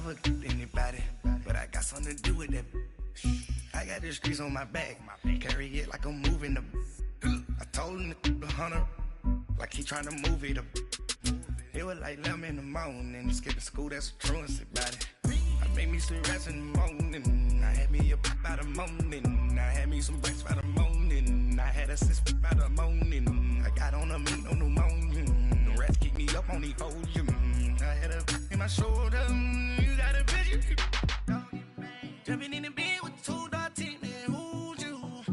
never anybody, but I got something to do with that. I got the streets on my back, carry it like I'm moving them. I told him the hunter, like he trying to move it up. It was like 11 in the morning, skipping school, that's a truancy about it. I made me some rest in the morning, I had me a pop by the morning, I had me some breaks by the morning, I had a six by the morning, I got on a meat on the morning, the rats keep me up on the podium, I had a in my shoulder, you got a vision, jumping in the bed with two dark teeth, man, who's you?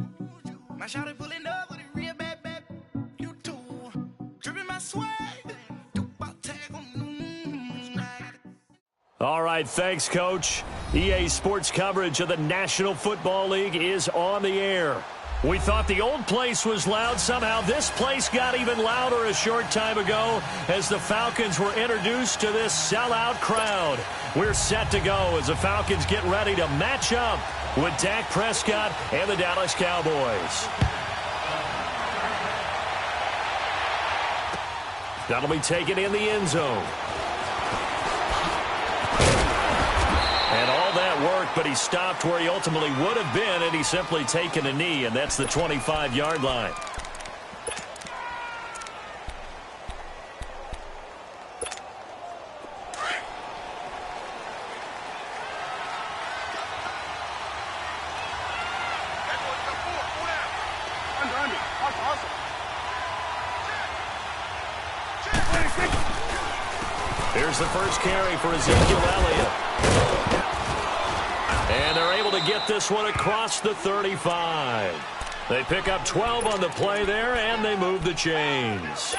My shawty pulling up with a real bad, you too, dripping my swag. All right, thanks, Coach. EA Sports coverage of the National Football League is on the air. We thought the old place was loud. Somehow this place got even louder a short time ago as the Falcons were introduced to this sellout crowd. We're set to go as the Falcons get ready to match up with Dak Prescott and the Dallas Cowboys. That'll be taken in the end zone. And all that worked, but he stopped where he ultimately would have been, and he's simply taken a knee, and that's the 25-yard line. Here's the first carry for Ezekiel Elliott. And they're able to get this one across the 35. They pick up 12 on the play there, and they move the chains.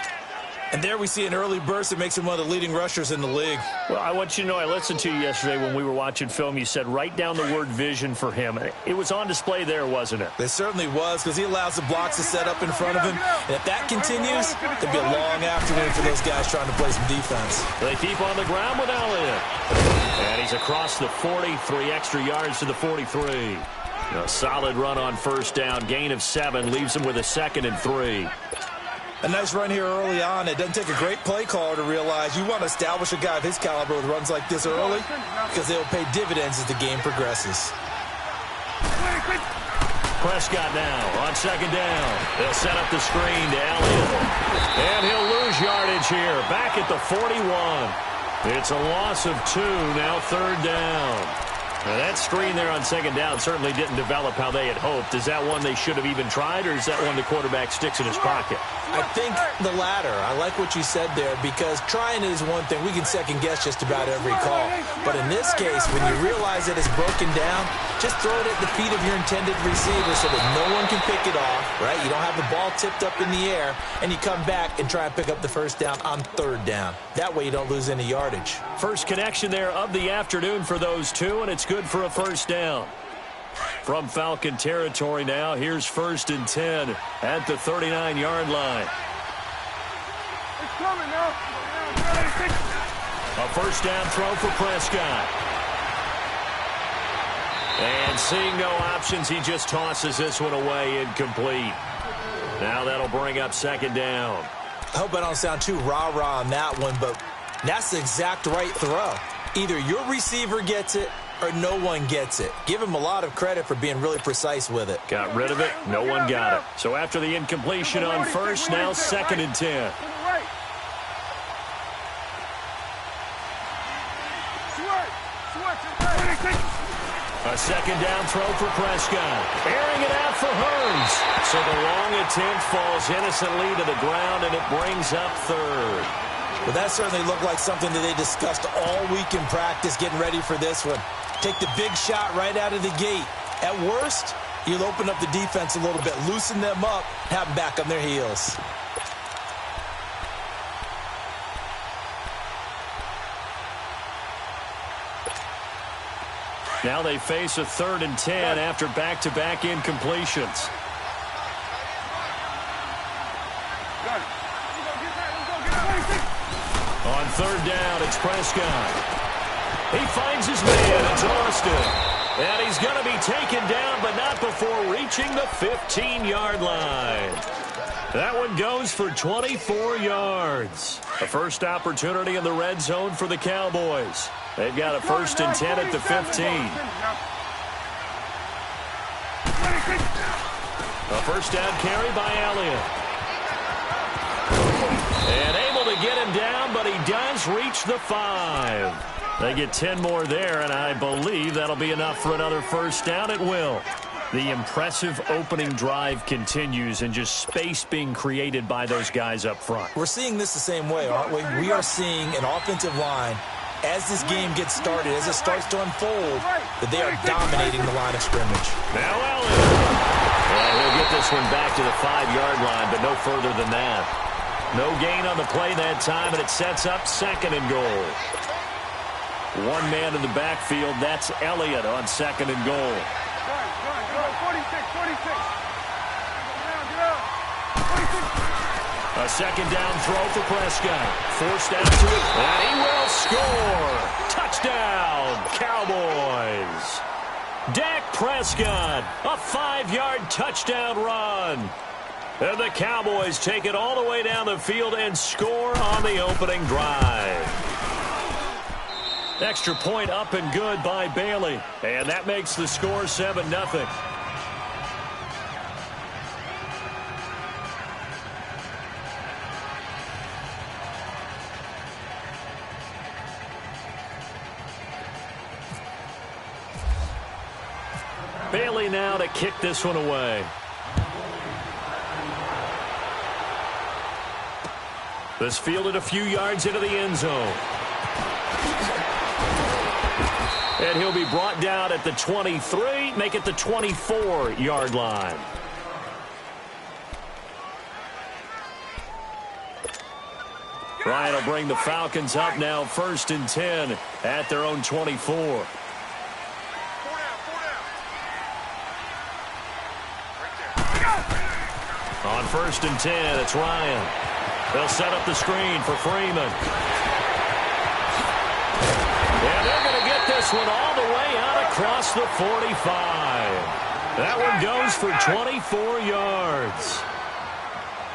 And there we see an early burst that makes him one of the leading rushers in the league. Well, I want you to know, I listened to you yesterday when we were watching film. You said write down the word vision for him. It was on display there, wasn't it? It certainly was, because he allows the blocks to set up in front of him. And if that continues, it'll be a long afternoon for those guys trying to play some defense. They keep on the ground with Elliott. And he's across the 40, 3 extra yards to the 43. A solid run on first down, gain of 7, leaves him with a 2nd and 3. A nice run here early on. It doesn't take a great play caller to realize you want to establish a guy of his caliber with runs like this early, because they'll pay dividends as the game progresses. Prescott now on second down. They'll set up the screen to Elliott. And he'll lose yardage here, back at the 41. It's a loss of 2, now 3rd down. Now that screen there on second down certainly didn't develop how they had hoped. Is that one they should have even tried, or is that one the quarterback sticks in his pocket? I think the latter. I like what you said there, because trying it is one thing. We can second-guess just about every call. But in this case, when you realize that it's broken down, just throw it at the feet of your intended receiver so that no one can pick it off, right? You don't have the ball tipped up in the air, and you come back and try and pick up the first down on 3rd down. That way you don't lose any yardage. First connection there of the afternoon for those two, and it's good for a first down. From Falcon territory now, here's 1st and 10 at the 39-yard line. It's coming now. A first down throw for Prescott. And seeing no options, he just tosses this one away, incomplete. Now that'll bring up 2nd down. I hope I don't sound too rah-rah on that one, but that's the exact right throw. Either your receiver gets it or no one gets it. Give him a lot of credit for being really precise with it. Got rid of it. No one got it. So after the incompletion on first, now 2nd and 10. A 2nd down throw for Prescott. Airing it out for Hurns. So the long attempt falls innocently to the ground, and it brings up 3rd. Well, that certainly looked like something that they discussed all week in practice, getting ready for this one. Take the big shot right out of the gate. At worst, you'll open up the defense a little bit, loosen them up, have them back on their heels. Now they face a 3rd and 10 after back-to-back incompletions. On 3rd down, it's Prescott. He finds his man. It's Austin. And he's going to be taken down, but not before reaching the 15-yard line. That one goes for 24 yards. A first opportunity in the red zone for the Cowboys. They've got a 1st and 10 at the 15. A first down carry by Elliott. And able to get him down, but he does reach the 5. They get 10 more there, and I believe that'll be enough for another first down. It will. The impressive opening drive continues, and just space being created by those guys up front. We're seeing this the same way, aren't we? We are seeing an offensive line, as this game gets started, as it starts to unfold, that they are dominating the line of scrimmage. Now Elliott. Well, he'll get this one back to the 5-yard line, but no further than that. No gain on the play that time, and it sets up 2nd and goal. One man in the backfield, that's Elliott on 2nd and goal. 46. A 2nd down throw for Prescott. Forced out to it, and he will score. Touchdown, Cowboys. Dak Prescott, a 5-yard touchdown run. And the Cowboys take it all the way down the field and score on the opening drive. Extra point up and good by Bailey. And that makes the score 7-0. Bailey now to kick this one away. This fielded a few yards into the end zone. And he'll be brought down at the 23, make it the 24-yard line. Ryan will bring the Falcons up now 1st and 10 at their own 24. On 1st and 10, it's Ryan. They'll set up the screen for Freeman. And they're going to get this one all the way out across the 45. That one goes for 24 yards.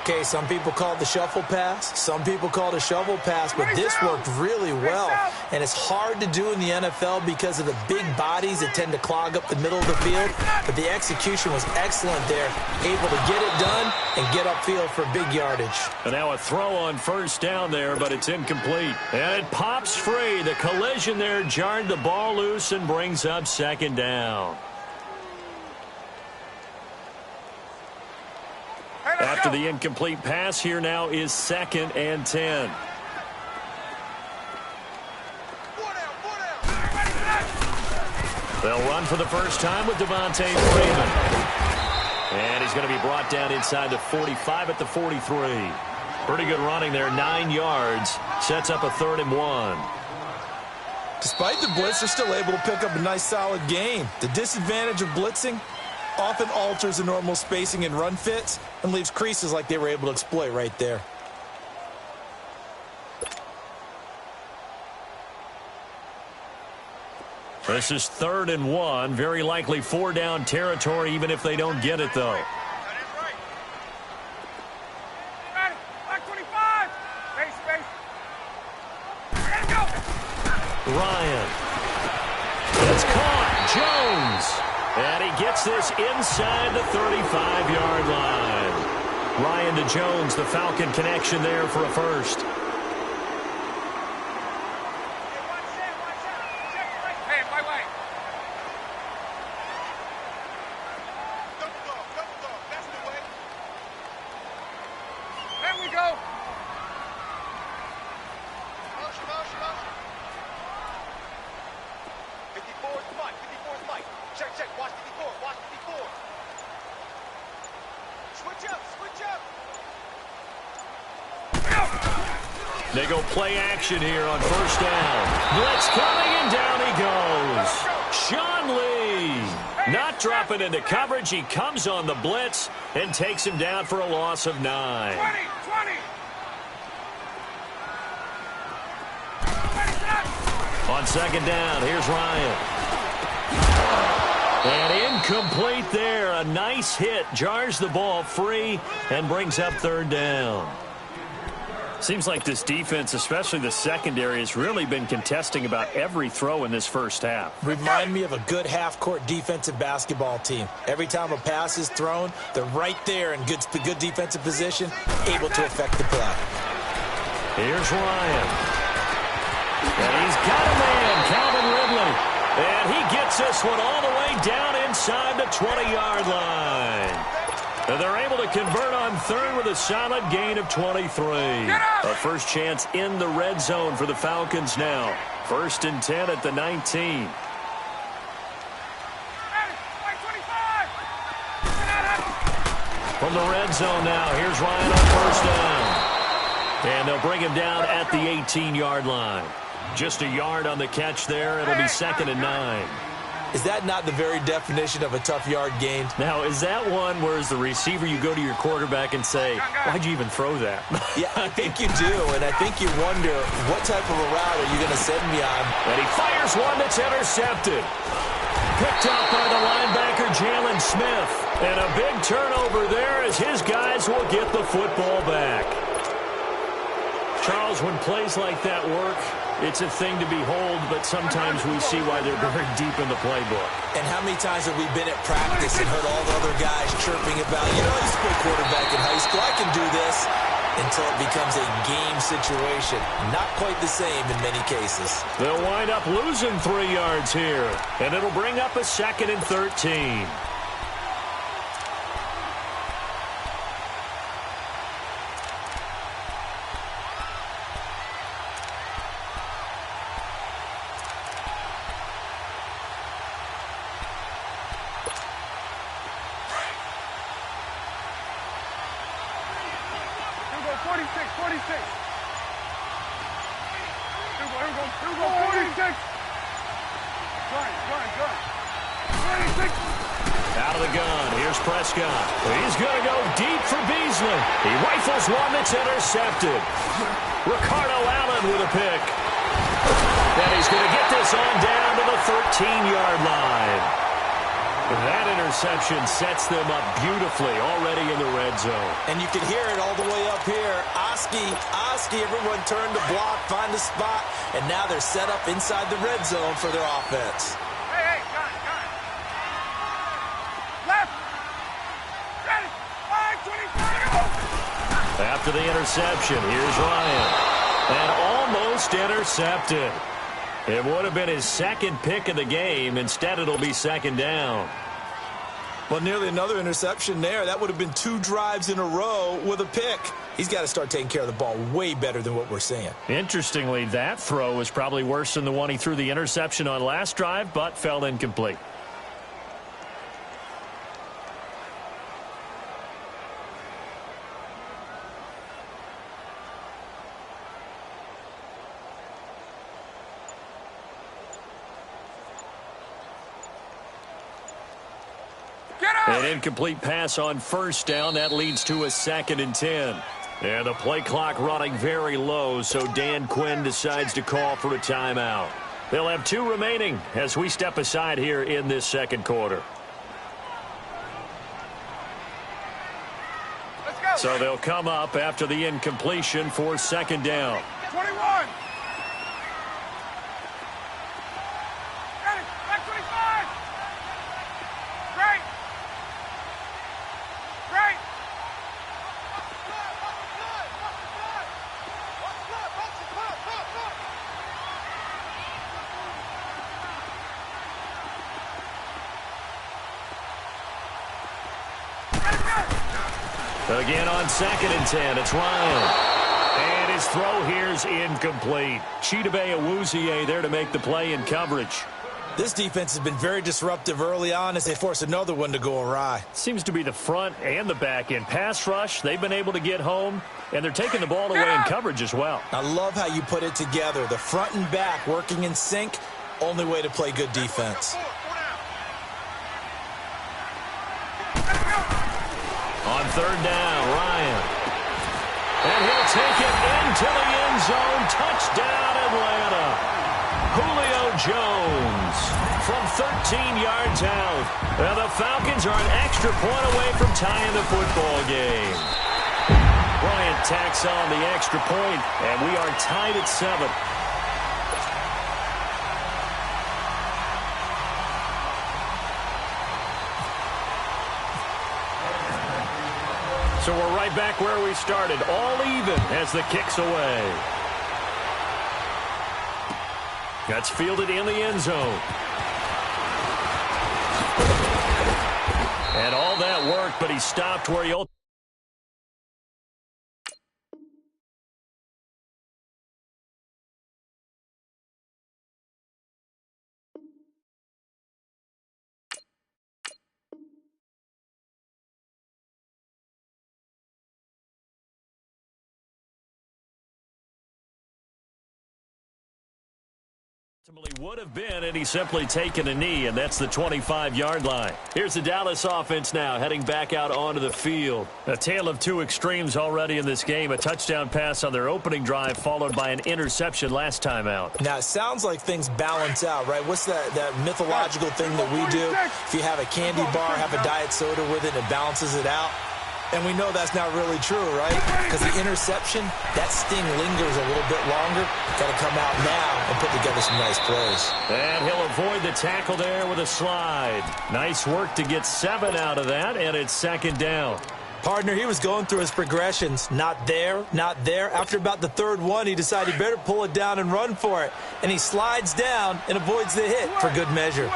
Okay, some people call it the shuffle pass. Some people call it a shovel pass, but this worked really well. And it's hard to do in the NFL because of the big bodies that tend to clog up the middle of the field. But the execution was excellent there. Able to get it done and get upfield for big yardage. And now a throw on 1st down there, but it's incomplete. And it pops free. The collision there jarred the ball loose and brings up 2nd down. After the incomplete pass, here now is 2nd and 10. They'll run for the first time with Devontae Freeman. And he's going to be brought down inside the 45 at the 43. Pretty good running there, 9 yards. Sets up a 3rd and 1. Despite the blitz, they're still able to pick up a nice, solid gain. The disadvantage of blitzing often alters the normal spacing and run fits and leaves creases like they were able to exploit right there. This is 3rd and 1. Very likely 4-down territory, even if they don't get it, though. Ryan. It's caught. Jones. And he gets this inside the 35-yard line. Ryan to Jones, the Falcon connection there for a first. They go play action here on 1st down. Blitz coming, and down he goes. Sean Lee not dropping into coverage. He comes on the blitz and takes him down for a loss of 9. 20. On 2nd down, here's Ryan. And incomplete there. A nice hit. Jars the ball free and brings up 3rd down. Seems like this defense, especially the secondary, has really been contesting about every throw in this first half. Remind me of a good half-court defensive basketball team. Every time a pass is thrown, they're right there in good defensive position, able to affect the play. Here's Ryan. And he's got a man, Calvin Ridley. And he gets this one all the way down inside the 20-yard line. And they're able to convert on third with a solid gain of 23. A first chance in the red zone for the Falcons now. 1st and 10 at the 19. From the red zone now, here's Ryan on 1st down. And they'll bring him down at the 18-yard line. Just a yard on the catch there. It'll be 2nd and 9. Is that not the very definition of a tough yard gain? Now, is that one where as the receiver you go to your quarterback and say, why'd you even throw that? Yeah, I think you do, and I think you wonder what type of a route are you going to send me on? And he fires one that's intercepted. Picked up by the linebacker, Jalen Smith. And a big turnover there as his guys will get the football back. Charles, when plays like that work, it's a thing to behold, but sometimes we see why they're very deep in the playbook. And how many times have we been at practice and heard all the other guys chirping about, you know, I used to play quarterback in high school, I can do this, until it becomes a game situation. Not quite the same in many cases. They'll wind up losing 3 yards here, and it'll bring up a 2nd and 13. Out of the gun, here's Prescott. He's going to go deep for Beasley. He rifles one that's intercepted. Ricardo Allen with a pick. And he's going to get this on down to the 13-yard line. That interception sets them up beautifully already in the red zone. And you can hear it all the way up here. Oski, everyone turned to block, find a spot, and now they're set up inside the red zone for their offense. Hey, gun. Left. Ready. 5-25. After the interception, here's Ryan. And almost intercepted. It would have been his 2nd pick of the game. Instead, it'll be 2nd down. Well, nearly another interception there. That would have been 2 drives in a row with a pick. He's got to start taking care of the ball way better than what we're seeing. Interestingly, that throw was probably worse than the one he threw the interception on last drive, but fell incomplete. An incomplete pass on 1st down. That leads to a 2nd and 10. And the play clock running very low, so Dan Quinn decides to call for a timeout. They'll have 2 remaining as we step aside here in this 2nd quarter. Let's go. So they'll come up after the incompletion for 2nd down. 21. Ready. 5-25. Right. Again on 2nd and 10, it's Ryan. And his throw here's incomplete. Chidobe Awuzie there to make the play in coverage. This defense has been very disruptive early on as they force another one to go awry. Seems to be the front and the back end. Pass rush, they've been able to get home, and they're taking the ball away in coverage as well. I love how you put it together. The front and back working in sync, only way to play good defense. On 3rd down, Ryan. And he'll take it into the end zone. Touchdown, Atlanta. Julio Jones from 13 yards out. Now the Falcons are an extra point away from tying the football game. Ryan, tacks on the extra point, and we are tied at 7. So we're right back where we started, all even as the kick's away. That's fielded in the end zone. And all that worked, but he stopped where he ultimately would have been, and he's simply taken a knee, and that's the 25-yard line. Here's the Dallas offense now, heading back out onto the field. A tale of two extremes already in this game. A touchdown pass on their opening drive, followed by an interception last time out. Now, it sounds like things balance out, right? What's that mythological thing that we do? If you have a candy bar, have a diet soda with it, and it balances it out. And we know that's not really true, right? Because the interception, that sting lingers a little bit longer. Got to come out now and put together some nice plays. And he'll avoid the tackle there with a slide. Nice work to get 7 out of that, and it's second down. Partner, he was going through his progressions. Not there, not there. After about the third one, he decided he better pull it down and run for it. And he slides down and avoids the hit for good measure.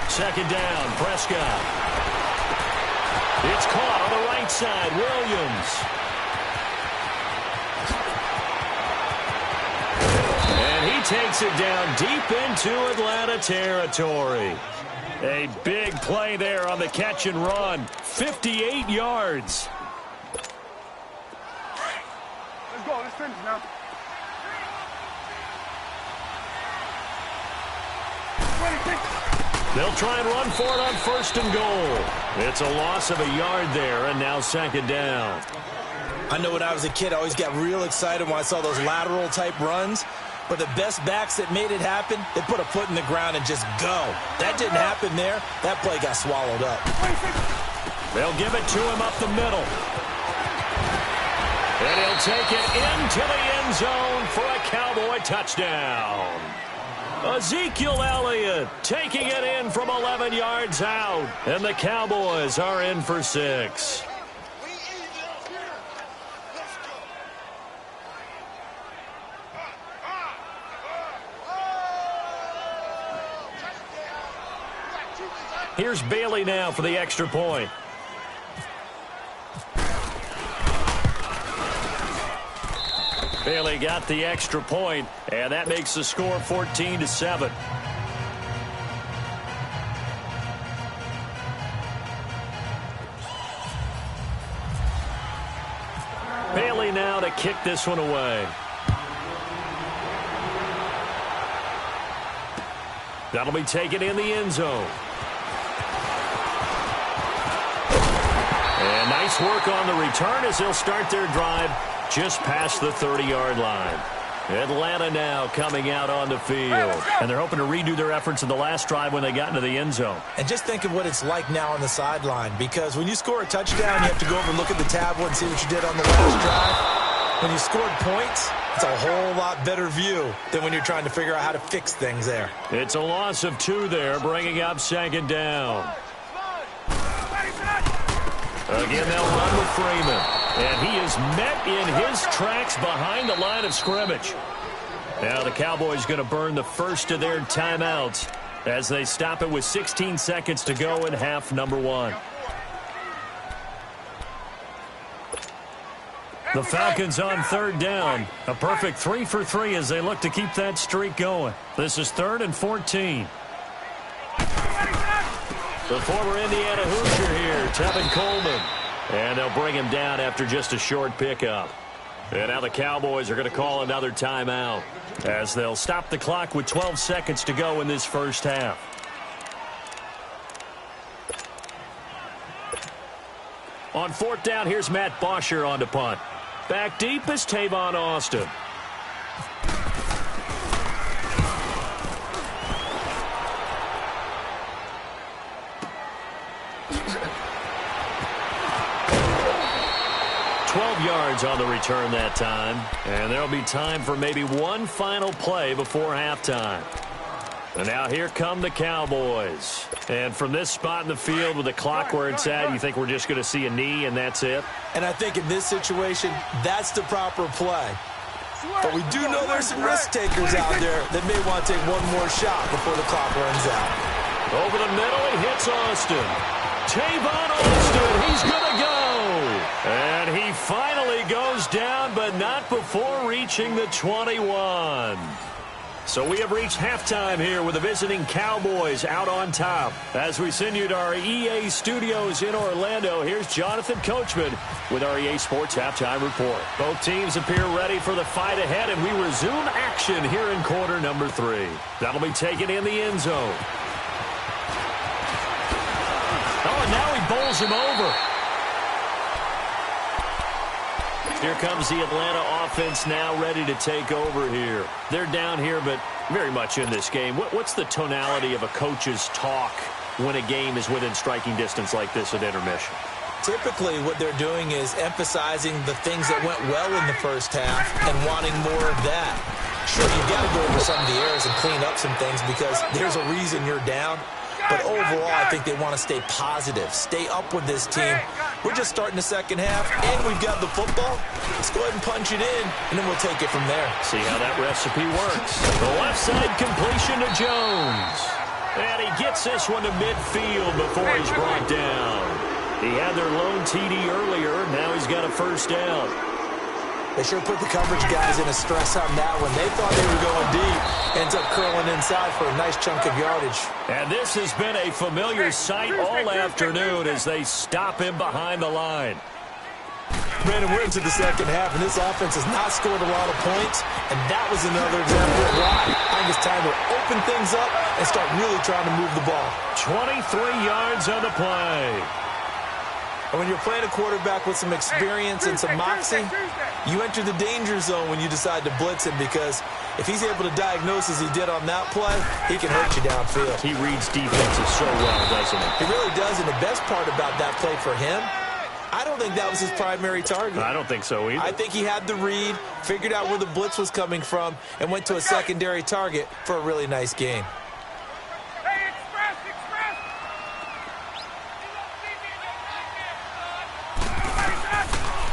Second down, Prescott. It's caught on the right side, Williams. And he takes it down deep into Atlanta territory. A big play there on the catch and run. 58 yards. Let's go. Let's finish now. They'll try and run for it on first and goal. It's a loss of a yard there, and now second down. I know when I was a kid, I always got real excited when I saw those lateral-type runs. But the best backs that made it happen, they put a foot in the ground and just go. That didn't happen there. That play got swallowed up. They'll give it to him up the middle. And he'll take it into the end zone for a Cowboy touchdown. Ezekiel Elliott taking it in from 11 yards out. And the Cowboys are in for 6. Here's Bailey now for the extra point. Bailey got the extra point, and that makes the score 14-7. Bailey now to kick this one away. That'll be taken in the end zone. And nice work on the return as they'll start their drive just past the 30-yard line. Atlanta now coming out on the field. And they're hoping to redo their efforts in the last drive when they got into the end zone. And just think of what it's like now on the sideline. Because when you score a touchdown, you have to go over and look at the tablet and see what you did on the last drive. When you scored points, it's a whole lot better view than when you're trying to figure out how to fix things there. It's a loss of 2 there, bringing up second down. Again, they'll run with Freeman. And he is met in his tracks behind the line of scrimmage. Now the Cowboys going to burn the first of their timeouts as they stop it with 16 seconds to go in half number 1. The Falcons on third down. A perfect 3 for 3 as they look to keep that streak going. This is 3rd and 14. The former Indiana Hoosier here, Tevin Coleman. And they'll bring him down after just a short pickup. And now the Cowboys are going to call another timeout as they'll stop the clock with 12 seconds to go in this first half. On 4th down, here's Matt Bosher on to punt. Back deep is Tavon Austin. 12 yards on the return that time. And there'll be time for maybe one final play before halftime. And now here come the Cowboys. And from this spot in the field with the clock where it's at, you think we're just going to see a knee and that's it? And I think in this situation, that's the proper play. But we do know there's some risk takers out there that may want to take one more shot before the clock runs out. Over the middle, he hits Austin. Tavon Austin, he's going to go. And he finally goes down, but not before reaching the 21. So we have reached halftime here with the visiting Cowboys out on top. As we send you to our EA studios in Orlando, here's Jonathan Coachman with our EA Sports Halftime Report. Both teams appear ready for the fight ahead, and we resume action here in quarter number 3. That'll be taken in the end zone. Oh, and now he bowls him over. Here comes the Atlanta offense now ready to take over here. They're down here, but very much in this game. What's the tonality of a coach's talk when a game is within striking distance like this at intermission? Typically, what they're doing is emphasizing the things that went well in the first half and wanting more of that. Sure, you've got to go over some of the errors and clean up some things because there's a reason you're down. But overall, I think they want to stay positive, stay up with this team. We're just starting the second half, and we've got the football. Let's go ahead and punch it in, and then we'll take it from there. See how that recipe works. The left side completion to Jones. And he gets this one to midfield before he's brought down. He had their lone TD earlier. Now he's got a first down. They sure put the coverage guys in a stress on that one. They thought they were going deep. Ends up curling inside for a nice chunk of yardage. And this has been a familiar sight all afternoon as they stop him behind the line. Brandon, we're into the second half, and this offense has not scored a lot of points, and that was another example of why. I think it's time to open things up and start really trying to move the ball. 23 yards on the play. And when you're playing a quarterback with some experience and some moxie, you enter the danger zone when you decide to blitz him because if he's able to diagnose as he did on that play, he can hurt you downfield. He reads defenses so well, doesn't he? He really does, and the best part about that play for him, I don't think that was his primary target. I don't think so either. I think he had the read, figured out where the blitz was coming from, and went to a secondary target for a really nice gain.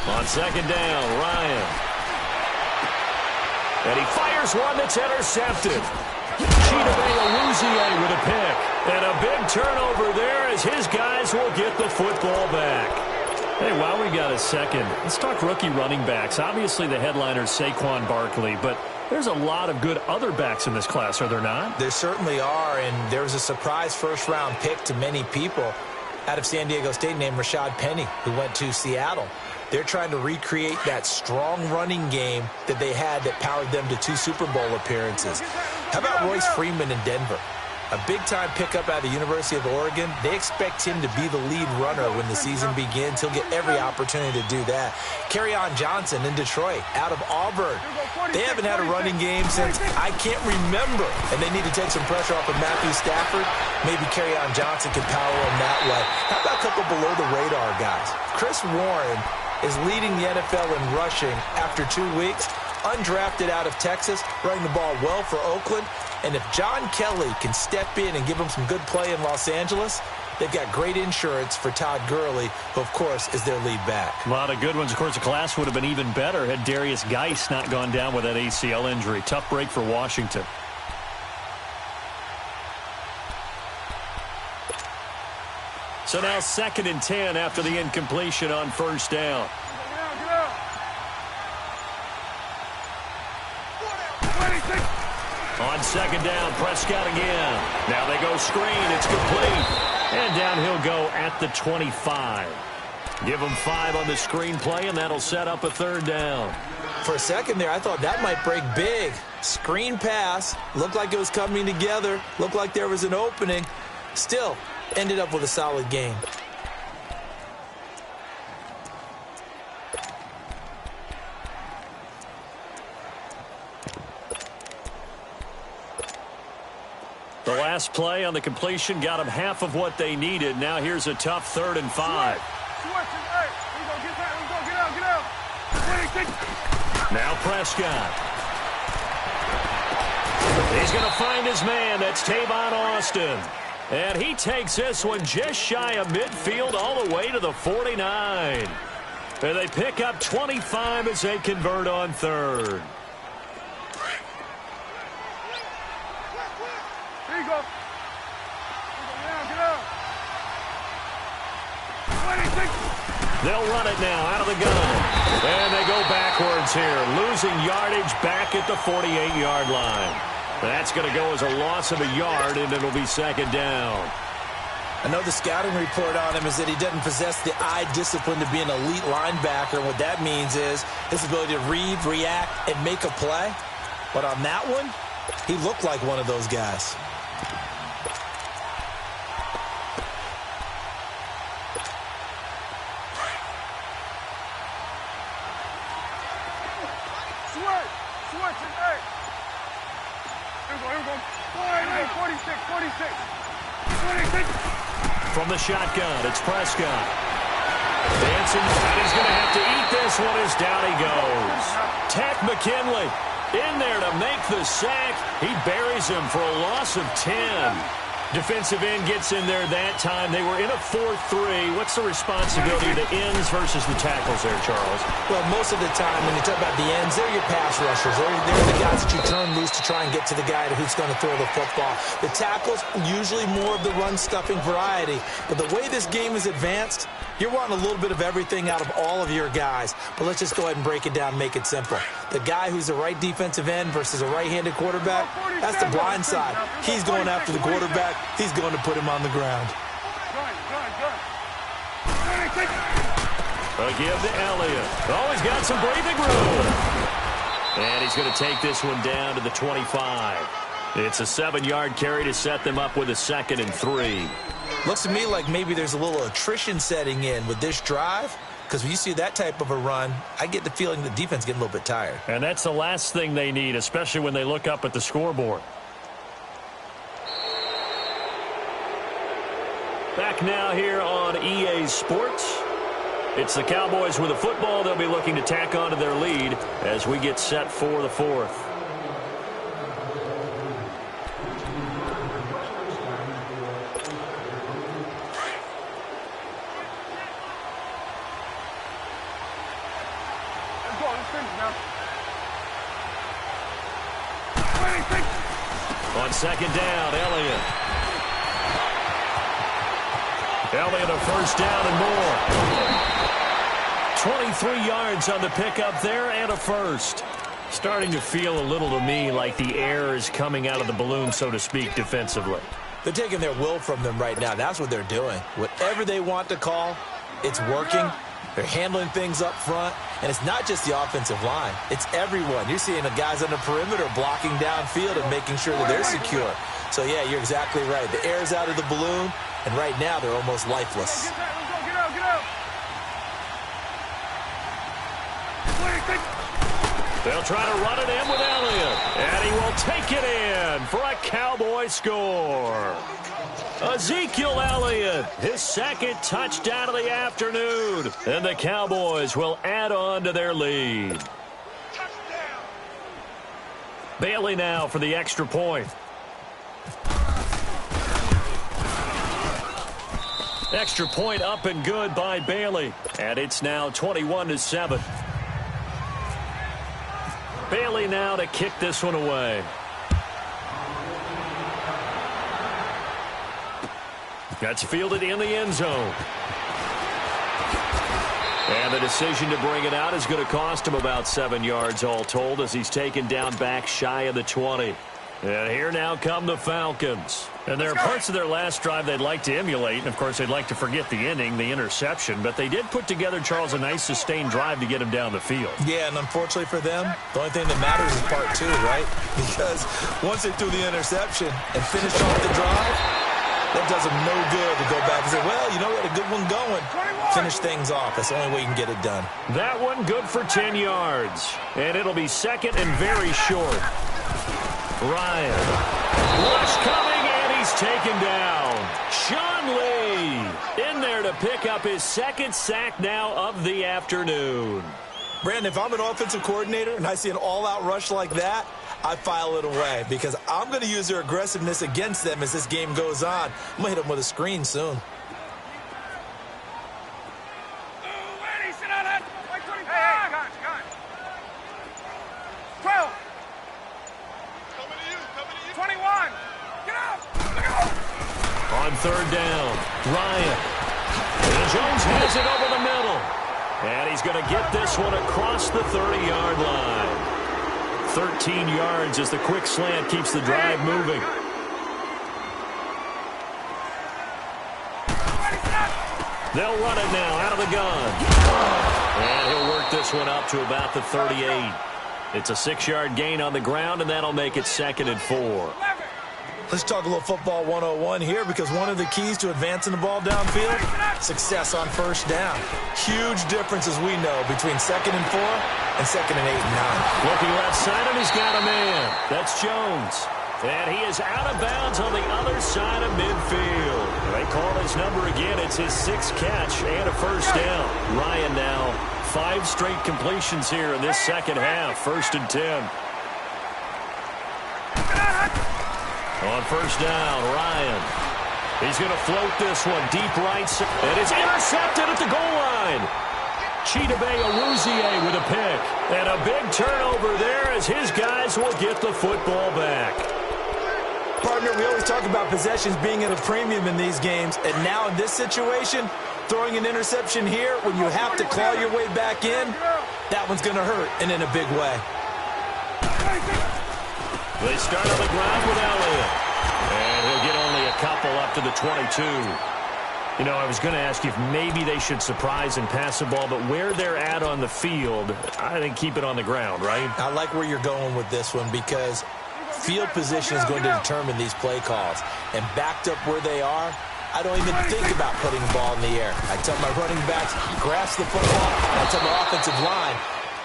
On second down, Ryan. And he fires one that's intercepted. Chidobe with a pick. And a big turnover there as his guys will get the football back. Hey, while we got a second, let's talk rookie running backs. Obviously, the headliner is Saquon Barkley, but there's a lot of good other backs in this class, are there not? There certainly are, and there was a surprise first-round pick to many people out of San Diego State named Rashad Penny, who went to Seattle. They're trying to recreate that strong running game that they had that powered them to 2 Super Bowl appearances. How about Royce Freeman in Denver? A big-time pickup out of the University of Oregon. They expect him to be the lead runner when the season begins. He'll get every opportunity to do that. Kerryon Johnson in Detroit, out of Auburn. They haven't had a running game since I can't remember, and they need to take some pressure off of Matthew Stafford. Maybe Kerryon Johnson can power him that way. How about a couple below-the-radar guys? Chris Warren is leading the NFL in rushing after 2 weeks. Undrafted out of Texas, running the ball well for Oakland. And if John Kelly can step in and give them some good play in Los Angeles, they've got great insurance for Todd Gurley, who, of course, is their lead back. A lot of good ones. Of course, the class would have been even better had Darius Geis not gone down with that ACL injury. Tough break for Washington. So now 2nd and 10 after the incompletion on first down. On second down, Prescott again. Now they go screen. It's complete. And down he'll go at the 25. Give him 5 on the screen play, and that'll set up a 3rd down. For a second there, I thought that might break big. Screen pass. Looked like it was coming together. Looked like there was an opening. Still, ended up with a solid game. The last play on the completion got them half of what they needed. Now here's a tough 3rd and 5. Switch it. Hey, we go. Get that. We go. Get out. Get out. 26. Now Prescott. He's going to find his man. That's Tavon Austin. And he takes this one just shy of midfield all the way to the 49. And they pick up 25 as they convert on third. Here you go. Get out. Get out. 26. They'll run it now out of the gun. And they go backwards here, losing yardage back at the 48-yard line. That's going to go as a loss of a yard, and it'll be second down. I know the scouting report on him is that he doesn't possess the eye discipline to be an elite linebacker. And what that means is his ability to read, react, and make a play. But on that one, he looked like one of those guys. Switch it. Hey. Here we go. 46. 46. 26. From the shotgun, it's Prescott. Dancing, and he's going to have to eat this one as down he goes. Tack McKinley in there to make the sack. He buries him for a loss of 10. Defensive end gets in there that time. They were in a 4-3. What's the responsibility of the ends versus the tackles there, Charles? Well, most of the time when you talk about the ends, they're your pass rushers. They're the guys that you turn loose to try and get to the guy who's going to throw the football. The tackles, usually more of the run-stuffing variety. But the way this game is advanced, you're wanting a little bit of everything out of all of your guys. But let's just go ahead and break it down and make it simple. The guy who's a right defensive end versus a right-handed quarterback, that's the blind side. He's going after the quarterback. He's going to put him on the ground. A give to Elliott. Oh, he's got some breathing room. And he's going to take this one down to the 25. It's a 7-yard carry to set them up with a 2nd and 3. Looks to me like maybe there's a little attrition setting in with this drive, because when you see that type of a run, I get the feeling the defense getting a little bit tired. And that's the last thing they need, especially when they look up at the scoreboard. Back now here on EA Sports. It's the Cowboys with the football. They'll be looking to tack on to their lead as we get set for the 4th. On second down, Elliott. Elliott a first down and more. 23 yards on the pickup there and a first. Starting to feel a little to me like the air is coming out of the balloon, so to speak, defensively. They're taking their will from them right now. That's what they're doing. Whatever they want to call, it's working. They're handling things up front. And it's not just the offensive line. It's everyone. You're seeing the guys on the perimeter blocking downfield and making sure that they're secure. So, yeah, you're exactly right. The air's out of the balloon, and right now they're almost lifeless. Get out. They'll try to run it in with Elliott. And he will take it in for a Cowboy score. Ezekiel Elliott, his 2nd touchdown of the afternoon. And the Cowboys will add on to their lead. Bailey now for the extra point. Extra point up and good by Bailey. And it's now 21-7. Bailey now to kick this one away. That's fielded in the end zone. And the decision to bring it out is going to cost him about 7 yards all told as he's taken down back shy of the 20. And here now come the Falcons. And there are parts of their last drive they'd like to emulate. And, of course, they'd like to forget the ending, the interception. But they did put together, Charles, a nice sustained drive to get him down the field. Yeah, and unfortunately for them, the only thing that matters is part 2, right? Because once they threw the interception and finished off the drive, that does them no good to go back and say, well, you know, we had a good one going. Finish things off. That's the only way you can get it done. That one good for 10 yards. And it'll be 2nd and very short. Ryan. Rush coming, and he's taken down. Sean Lee in there there to pick up his second sack now of the afternoon. Brandon, if I'm an offensive coordinator and I see an all-out rush like that, I file it away because I'm going to use their aggressiveness against them as this game goes on. I'm going to hit them with a screen soon. On third down, Ryan. And Jones has it over the middle. And he's going to get this one across the 30-yard line. 13 yards as the quick slant keeps the drive moving. They'll run it now out of the gun. And he'll work this one up to about the 38. It's a 6-yard gain on the ground, and that'll make it 2nd and 4. Let's talk a little football 101 here because one of the keys to advancing the ball downfield, success on first down. Huge difference, as we know, between 2nd and 4 and 2nd and 8 and 9. Looking left side, and he's got a man. That's Jones. And he is out of bounds on the other side of midfield. They call his number again. It's his 6th catch and a first down. Ryan now 5 straight completions here in this second half. 1st and 10. On first down, Ryan. He's going to float this one deep right. And it's intercepted at the goal line. Chidobe Awuzie with a pick. And a big turnover there as his guys will get the football back. Partner, we always talk about possessions being at a premium in these games. And now in this situation, throwing an interception here when you have to claw your way back in, that one's going to hurt, and in a big way. They start on the ground with Elliott. And he'll get only a couple up to the 22. You know, I was going to ask you if maybe they should surprise and pass the ball, but where they're at on the field, I think keep it on the ground, right? I like where you're going with this one because field position is going to determine these play calls. And backed up where they are, I don't even think about putting the ball in the air. I tell my running backs, grasp the football, and I tell my offensive line,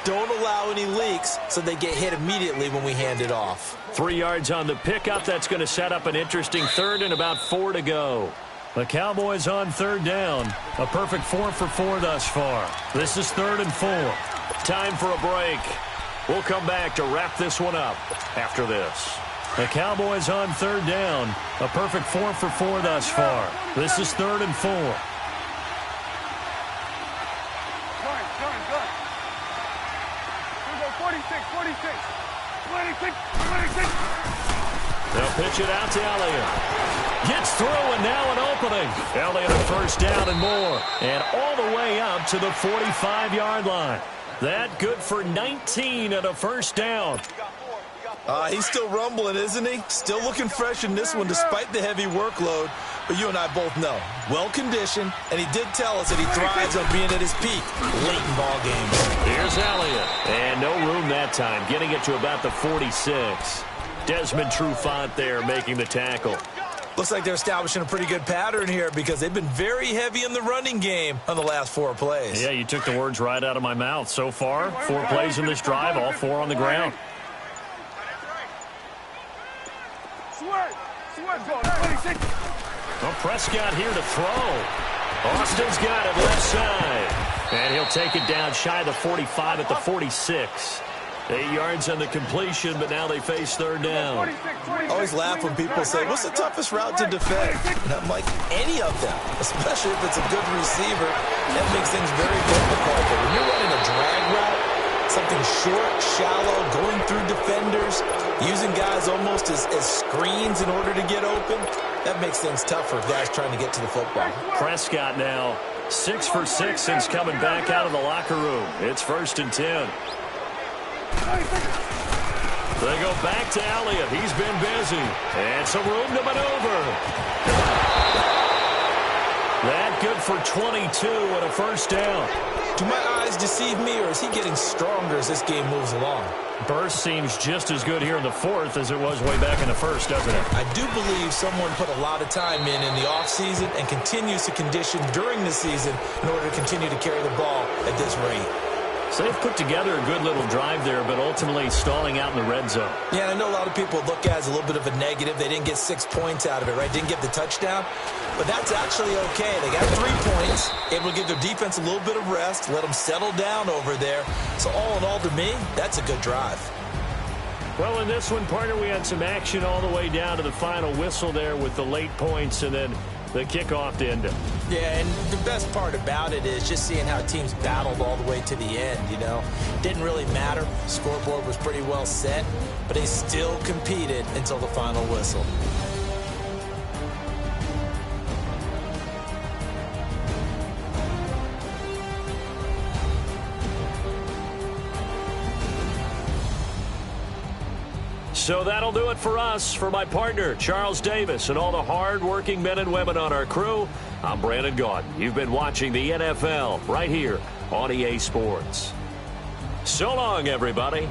don't allow any leaks so they get hit immediately when we hand it off. 3 yards on the pickup. That's going to set up an interesting third and about 4 to go. The Cowboys on third down. A perfect 4 for 4 thus far. This is 3rd and 4. Time for a break. We'll come back to wrap this one up after this. The Cowboys on third down. A perfect 4 for 4 thus far. This is 3rd and 4. They'll pitch it out to Elliott. Gets through and now an opening. Elliott a first down and more. And all the way up to the 45-yard line. That good for 19 and a first down. He's still rumbling, isn't he? Still looking fresh in this one despite the heavy workload. But you and I both know, well-conditioned, and he did tell us that he thrives on being at his peak late in ball games. Here's Elliott. And no room that time, getting it to about the 46. Desmond Trufant there making the tackle. Looks like they're establishing a pretty good pattern here because they've been very heavy in the running game on the last 4 plays. Yeah, you took the words right out of my mouth. So far, 4 plays in this drive, all 4 on the ground. Well, Prescott here to throw. Austin's got it left side. And he'll take it down shy of the 45 at the 46. 8 yards on the completion, but now they face third down. I always laugh when people say, what's the toughest route to defend? And I'm like, any of them, especially if it's a good receiver. That makes things very difficult. But when you're running a drag route, something short, shallow, going through defenders, using guys almost as screens in order to get open, that makes things tougher if guys trying to get to the football. Prescott now 6 for 6 since coming back out of the locker room. It's 1st and 10. They go back to Elliott. He's been busy. And some room to maneuver. That good for 22 and a first down. Do my eyes deceive me, or is he getting stronger as this game moves along? Burst seems just as good here in the 4th as it was way back in the 1st, doesn't it? I do believe someone put a lot of time in the offseason and continues to condition during the season in order to continue to carry the ball at this rate. So they've put together a good little drive there, but ultimately stalling out in the red zone. Yeah, I know a lot of people look at it as a little bit of a negative. They didn't get 6 points out of it, right? Didn't get the touchdown. But that's actually okay. They got 3 points, able to give their defense a little bit of rest, let them settle down over there. So all in all, to me, that's a good drive. Well, in this one, partner, we had some action all the way down to the final whistle there with the late points and then the kickoff to end it. Yeah, and the best part about it is just seeing how teams battled all the way to the end, you know. Didn't really matter. Scoreboard was pretty well set, but they still competed until the final whistle. So that'll do it for us. For my partner, Charles Davis, and all the hard-working men and women on our crew, I'm Brandon Gaudin. You've been watching the NFL right here on EA Sports. So long, everybody.